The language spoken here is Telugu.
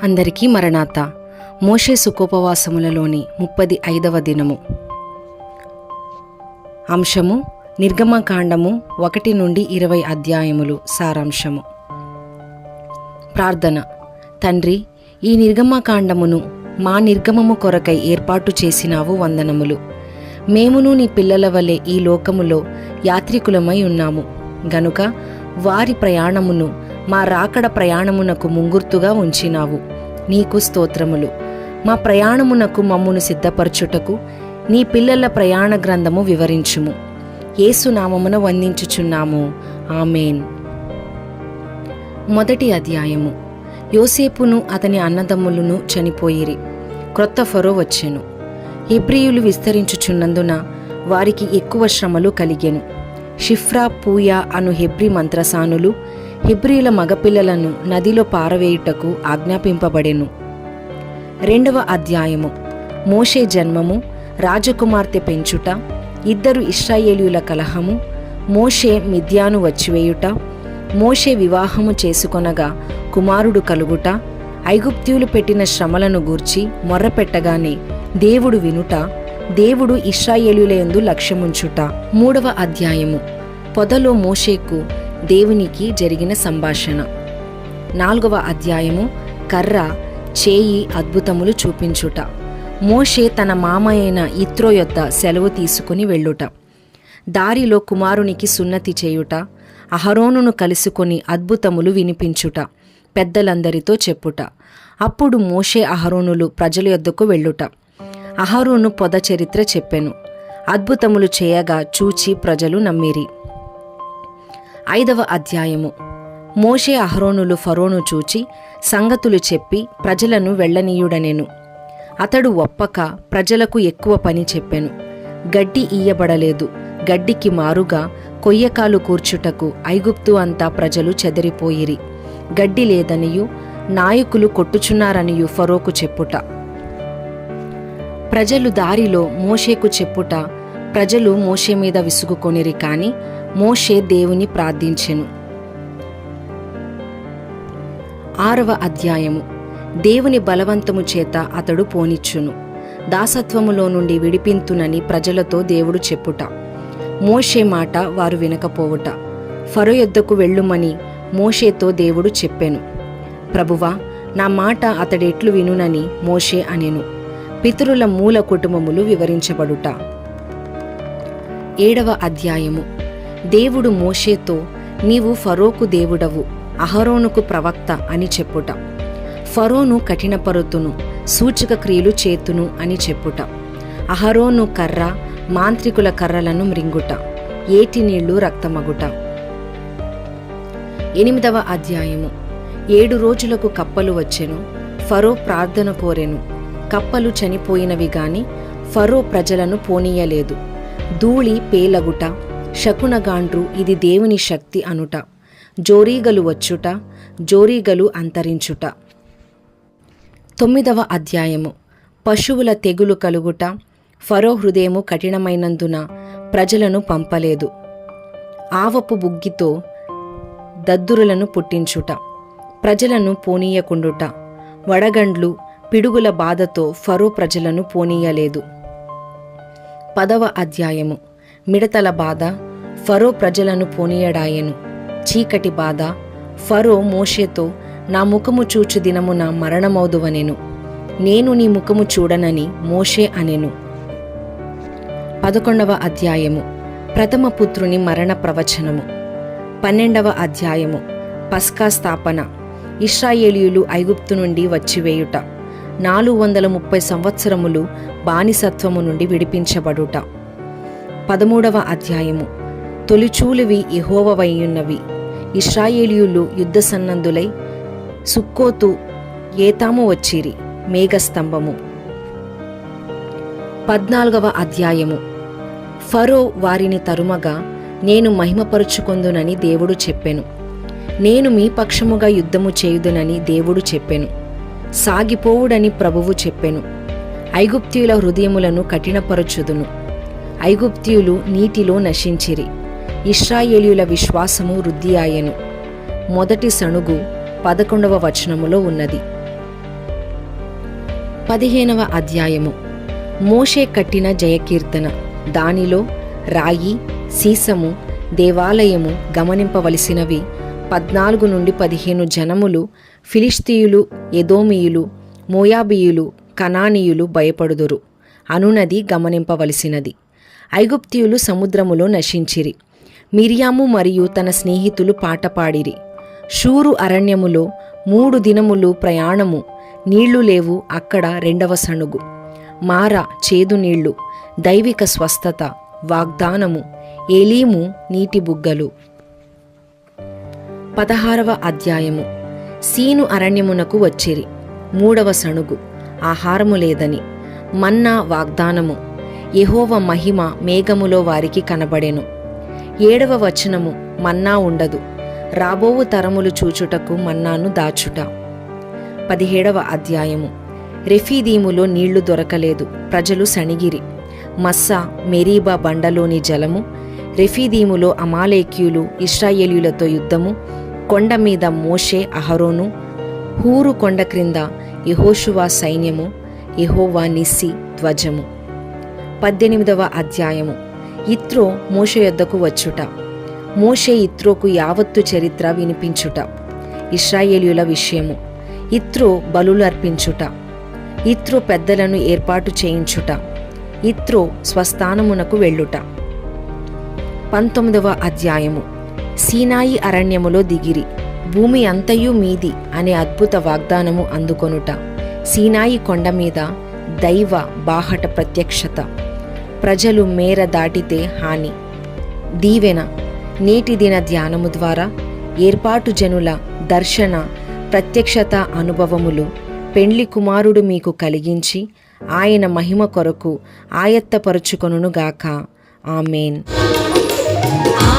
అందరికీ మరణాత. మోషే సుఖోపవాసములలోని 35వ దినము. అంశము నిర్గమకాండము 1 నుండి 20 అధ్యాయములు. సారాంశము. ప్రార్థన. తండ్రి, ఈ నిర్గమకాండమును మా నిర్గమము కొరకై ఏర్పాటు చేసినావు, వందనములు. మేమును నీ పిల్లల వలె ఈ లోకములో యాత్రికులమై ఉన్నాము గనుక వారి ప్రయాణమును మా రాకడ ప్రయాణమునకు ముంగుర్తుగా ఉంచినావు. నీకు స్తోత్రములు. మా ప్రయాణమునకు మమ్మును సిద్ధపరచుటకు నీ పిల్లల ప్రయాణ గ్రంథము వివరించుము. యేసు నామమున వందించుచున్నాము. ఆమేన్. మొదటి అధ్యాయము. యోసేపును అతని అన్నదమ్ములను చనిపోయిరి. క్రొత్త ఫరో వచ్చెను. హెబ్రీయులు విస్తరించుచున్నందున వారికి ఎక్కువ శ్రమలు కలిగెను. షిఫ్రా, పూయా అను హెబ్రీ మంత్రసానులు హెబ్రీల మగపిల్లలను నదిలో పారవేయుటకు ఆజ్ఞాపింపబడెను. రెండవ అధ్యాయము. మోషే జన్మము, రాజకుమార్తె పెంచుట, 2 ఇశ్రాయేలీయుల కలహము, మోషే మిద్యాను వచ్చివేయుట, మోషే వివాహము చేసుకొనగా కుమారుడు కలుగుట, ఐగుప్తీయులు పెట్టిన శ్రమలను గూర్చి మొర్రపెట్టగానే దేవుడు వినుట, దేవుడు ఇశ్రాయేలీయుల యందు లక్ష్యముంచుట. మూడవ అధ్యాయము. పొదలో మోషేకు దేవునికి జరిగిన సంభాషణ. 4వ అధ్యాయము. కర్ర, చేయి అద్భుతములు చూపించుట. మోషే తన మామ అయిన యిత్రో యొద్ద సెలవు తీసుకుని వెళ్ళుట. దారిలో కుమారునికి సున్నతి చేయుట, అహరోనును కలుసుకొని అద్భుతములు వినిపించుట, పెద్దలందరితో చెప్పుట. అప్పుడు మోషే అహరోనులు ప్రజల యొద్దకు వెళ్ళుట. అహరోను పొద చరిత్ర చెప్పెను. అద్భుతములు చేయగా చూచి ప్రజలు నమ్మిరి. 5వ అధ్యాయము. మోషే అహరోనులు ఫరోను చూచి సంగతులు చెప్పి ప్రజలను వెళ్ళనీయుడనెను. అతడు ఒప్పక ప్రజలకు ఎక్కువ పని చెప్పెను. గడ్డి ఇయ్యబడలేదు. గడ్డికి మారుగా కొయ్యకాలు కూర్చుటకు ఐగుప్తు అంతా ప్రజలు చెదరిపోయిరి. గడ్డి లేదనియు నాయకులు కొట్టుచున్నారనియు ఫరోకు చెప్పుట. ప్రజలు దారిలో మోషేకు చెప్పుట. ప్రజలు మోషే మీద విసుగుకొనిరి, కాని మోషే దేవుని ప్రార్థించెను. 6వ అధ్యాయము. దేవుని బలవంతము చేత అతడు పోనిచ్చును. దాసత్వములో నుండి విడిపింతునని ప్రజలతో దేవుడు చెప్పుట. మోషే మాట వారు వినకపోవుట. ఫరో యొద్దకు వెళ్ళుమని మోషేతో దేవుడు చెప్పెను. ప్రభువా, నా మాట అతడెట్లు వినునని మోషే అనెను. పితరుల మూల కుటుంబములు వివరించబడుట. 7వ అధ్యాయము. దేవుడు మోషేతో, నీవు ఫరోకు దేవుడవు, అహరోనుకు ప్రవక్త అని చెప్పుట. ఫరోను కఠినపరుతును, సూచక క్రియలు చేతును అని చెప్పుట. అహరోను కర్ర, మాంత్రికుల కర్రలను మ్రింగుట, ఏటి నీళ్లు రక్తమగుట. 8వ అధ్యాయము. 7 రోజులకు కప్పలు వచ్చెను. ఫరో ప్రార్థన కోరెను. కప్పలు చనిపోయినవి గాని ఫరో ప్రజలను పోనీయలేదు. ధూళి పేలగుట, శకునగాండ్రు ఇది దేవుని శక్తి అనుట, జోరీగలు వచ్చుట, జోరీగలు అంతరించుట. 9వ అధ్యాయము. పశువుల తెగులు కలుగుట. ఫరో హృదయము కఠినమైనందున ప్రజలను పంపలేదు. ఆవపు బుగ్గితో దద్దురులను పుట్టించుట, ప్రజలను పోనీయకుండుట. వడగండ్లు, పిడుగుల బాధతో ఫరో ప్రజలను పోనీయలేదు. 10వ అధ్యాయము. మిడతల బాధ, ఫరో ప్రజలను పోనీయడాయెను. చీకటి బాధ. ఫరో మోషేతో, నా ముఖము చూచు దినమున మరణమౌదువనెను. నేను నీ ముఖము చూడనని మోషే అనెను. 11వ అధ్యాయము. ప్రథమ పుత్రుని మరణ ప్రవచనము. 12వ అధ్యాయము. పస్కా స్థాపన. ఇశ్రాయేలీయులు ఐగుప్తు నుండి వచ్చివేయుట. 430 సంవత్సరములు బానిసత్వము నుండి విడిపించబడుట. 13వ అధ్యాయము. తొలిచూలువి యెహోవావైయున్నవి. ఇశ్రాయేలీయులు యుద్ధ సన్నద్ధులై సుక్కోతు, ఏతాము వచ్చిరి. మేఘస్తంభము. 14వ అధ్యాయము. ఫరో వారిని తరుమగా నేను మహిమపరుచుకొందునని దేవుడు చెప్పెను. నేను మీ పక్షముగా యుద్ధము చేయుదునని దేవుడు చెప్పెను. సాగిపోవుడని ప్రభువు చెప్పెను. ఐగుప్తీయుల హృదయములను కఠినపరచుదును. ఐగుప్తీయులు నీటిలో నశించిరి. ఇశ్రాయేలీయుల విశ్వాసము వృద్ధి ఆయెను. మొదటి సణుగు 11వ వచనములో ఉన్నది. 15వ అధ్యాయము. మోషే కట్టిన జయకీర్తన. దానిలో రాయి, సీసము, దేవాలయము గమనింపవలసినవి. 14 నుండి 15 జనములు, ఫిలిష్తీయులు, ఎదోమీయులు, మోయాబీయులు, కనానీయులు భయపడుదురు అనునది గమనింపవలసినది. ఐగుప్తీయులు సముద్రములో నశించిరి. మిరియాము మరియు తన స్నేహితులు పాట పాడిరి. షూరు అరణ్యములో 3 దినములు ప్రయాణము, నీళ్లు లేవు అక్కడ 2వ సణుగు. మార చేదు నీళ్లు, దైవిక స్వస్థత, వాగ్దానము, ఏలీము నీటి బుగ్గలు. 16వ అధ్యాయము. సీను అరణ్యమునకు వచ్చిరి. 3వ సణుగు, ఆహారము లేదని. మన్నా వాగ్దానము, యెహోవా మహిమ మేఘములో వారికి కనబడెను. 7వ వచనము. మన్నా ఉండదు, రాబోవు తరములు చూచుటకు మన్నాను దాచుట. 17వ అధ్యాయము. రెఫీదీములో నీళ్లు దొరకలేదు, ప్రజలు సణిగిరి. మస్సా, మెరీబా బండలోని జలము. రెఫీదీములో అమాలేకీయులు ఇశ్రాయేలీయులతో యుద్ధము. కొండ మీద మోషే, అహరోను. హూరు కొండ క్రింద యెహోషువ సైన్యము. యెహోవా నిస్సి ధ్వజము. 18వ అధ్యాయము. యిత్రో మోషే యొద్దకు వచ్చుట. మోషే యిత్రోకు యావత్తు చరిత్ర వినిపించుట. ఇశ్రాయేలీయుల విషయము. యిత్రో బలులు అర్పించుట. యిత్రో పెద్దలను ఏర్పాటు చేయించుట. యిత్రో స్వస్థానమునకు వెళ్ళుట. 19వ అధ్యాయము. సీనాయి అరణ్యములో దిగిరి. భూమి అంతయు మీది అనే అద్భుత వాగ్దానము అందుకొనుట. సీనాయి కొండ మీద దైవ బాహట ప్రత్యక్షత. ప్రజలు మేర దాటితే హాని. దీవెన. నేటి దిన ధ్యానము ద్వారా ఏర్పాటు జనుల దర్శన ప్రత్యక్షత అనుభవములు పెండ్లి కుమారుడు మీకు కలిగించి ఆయన మహిమ కొరకు ఆయత్తపరుచుకొనుగాక. ఆమేన్. ఆ